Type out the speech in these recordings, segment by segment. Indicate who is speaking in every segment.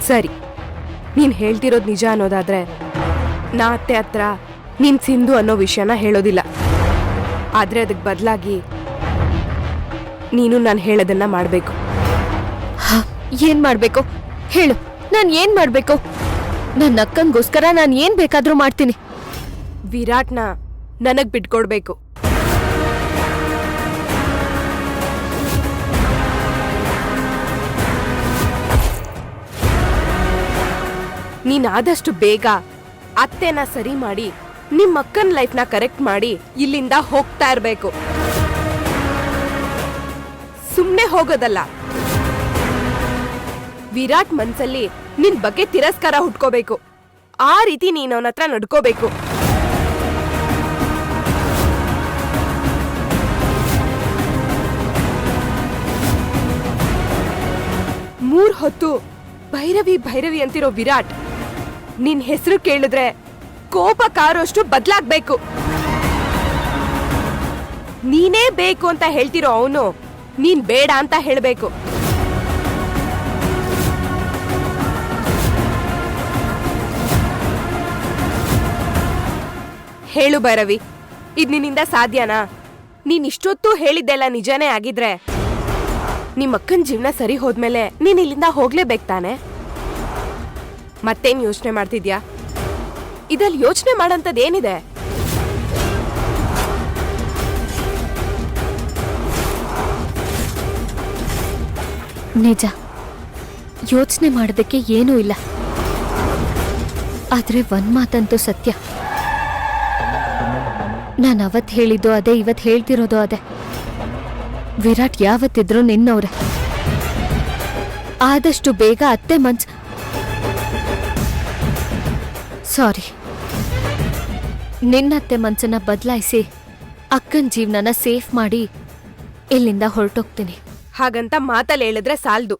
Speaker 1: ಸರಿ, ನೀನ್ ಹೇಳ್ತಿರೋದು ನಿಜ ಅನ್ನೋದಾದ್ರೆ ನಾ ಅತ್ತೆ ಹತ್ರ ನೀನ್ ಸಿಂಧು ಅನ್ನೋ ವಿಷಯನ ಹೇಳೋದಿಲ್ಲ. ಆದ್ರೆ ಅದಕ್ಕೆ ಬದಲಾಗಿ ನೀನು ನಾನು ಹೇಳೋದನ್ನ ಮಾಡ್ಬೇಕು.
Speaker 2: ಏನ್ ಮಾಡ್ಬೇಕು ಹೇಳು, ನಾನ್ ಏನ್ ಮಾಡ್ಬೇಕು? ನನ್ನ ಅಕ್ಕಂಗೋಸ್ಕರ ನಾನ್ ಏನ್ ಬೇಕಾದ್ರೂ ಮಾಡ್ತೀನಿ.
Speaker 1: ವಿರಾಟ್ನ ನನಗ್ ಬಿಟ್ಕೊಡ್ಬೇಕು. ನೀನಾದಷ್ಟು ಬೇಗ ಅತ್ತೆನ ಸರಿ ಮಾಡಿ ನಿಮ್ಮ ಅಕ್ಕನ ಲೈಫ್ನ ಕರೆಕ್ಟ್ ಮಾಡಿ ಇಲ್ಲಿಂದ ಹೋಗ್ತಾ ಇರ್ಬೇಕು. ಸುಮ್ನೆ ಹೋಗೋದಲ್ಲ. ವಿರಾಟ್ ಮನ್ಸಲ್ಲಿ ನಿನ್ ಬಗ್ಗೆ ತಿರಸ್ಕಾರ ಹುಟ್ಕೋಬೇಕು. ಆ ರೀತಿ ನೀನ್ ಅವನ ಹತ್ರ ನಡ್ಕೋಬೇಕು. ಮೂರ್ ಹೊತ್ತು ಭೈರವಿ ಭೈರವಿ ಅಂತಿರೋ ವಿರಾಟ್ ನಿನ್ ಹೆಸರು ಕೇಳಿದ್ರೆ ಕೋಪ ಕಾರೋಷ್ಟು ಬದ್ಲಾಗ್ಬೇಕು. ನೀನೇ ಬೇಕು ಅಂತ ಹೇಳ್ತಿರೋ ಅವನು ನೀನ್ ಬೇಡ ಅಂತ ಹೇಳ್ಬೇಕು. ಹೇಳು ಭೈರವಿ, ಇದ್ ನಿನ್ನಿಂದ ಸಾಧ್ಯನಾ? ನೀನ್ ಇಷ್ಟೊತ್ತು ಹೇಳಿದ್ದೆಲ್ಲ ನಿಜನೇ ಆಗಿದ್ರೆ ನಿಮ್ಮಕ್ಕನ ಜೀವನ ಸರಿ ಹೋದ್ಮೇಲೆ ನೀನ್ ಇಲ್ಲಿಂದ ಹೋಗ್ಲೇಬೇಕು ತಾನೆ? ಮತ್ತೇನ್ ಯೋಚನೆ ಮಾಡ್ತಿದ್ಯಾ? ಇದಲ್ಲಿ ಯೋಚನೆ ಮಾಡಂತದೇನಿದೆ?
Speaker 2: ನಿಜ, ಯೋಚನೆ ಮಾಡೋದಕ್ಕೆ ಏನೂ ಇಲ್ಲ. ಆದ್ರೆ ಒಂದ್ ಮಾತಂತೂ ಸತ್ಯ. ನಾನು ಅವತ್ತು ಹೇಳಿದ್ದು ಅದೇ, ಇವತ್ತು ಹೇಳ್ತಿರೋದು ಅದೇ. ವಿರಾಟ್ ಯಾವತ್ತಿದ್ರು ನಿನ್ನವ್ರೆ. ಆದಷ್ಟು ಬೇಗ ಅತ್ತೆ ಸಾರಿ, ನಿನ್ನತ್ತೆ ಮನ್ಸನ್ನ ಬದಲಾಯಿಸಿ ಅಕ್ಕನ ಜೀವನನ ಸೇಫ್ ಮಾಡಿ ಇಲ್ಲಿಂದ ಹೊರಟೋಗ್ತೀನಿ.
Speaker 1: ಹಾಗಂತ ಮಾತಲ್ಲಿ ಹೇಳಿದ್ರೆ ಸಾಲ್ದು.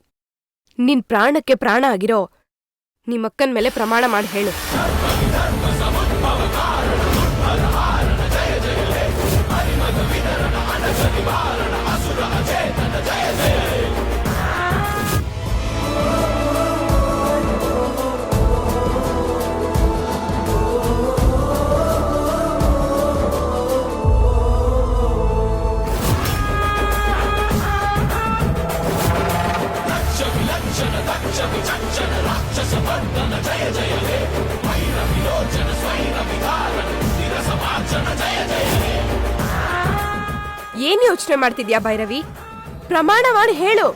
Speaker 1: ನಿನ್ ಪ್ರಾಣಕ್ಕೆ ಪ್ರಾಣ ಆಗಿರೋ ನಿಮ್ಮಕ್ಕನ ಮೇಲೆ ಪ್ರಮಾಣ ಮಾಡಿ ಹೇಳು. ಏನ್ ಯೋಚನೆ ಮಾಡ್ತಿದ್ಯಾ ಭೈರವಿ? ಪ್ರಮಾಣ ಮಾಡಿ ಹೇಳು.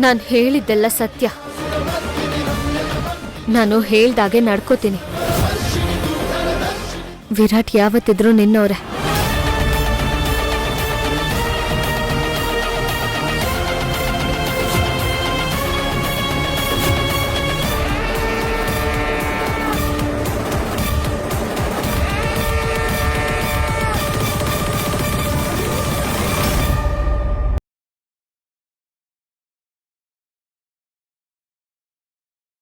Speaker 2: ನಾನು ಹೇಳಿದ್ದೆಲ್ಲ ಸತ್ಯ. ನಾನು ಹೇಳ್ದಾಗೆ ನಡ್ಕೋತೀನಿ. ವಿರಾಟ್ ಯಾವತ್ತಿದ್ರು ನಿನ್ನವ್ರೆ.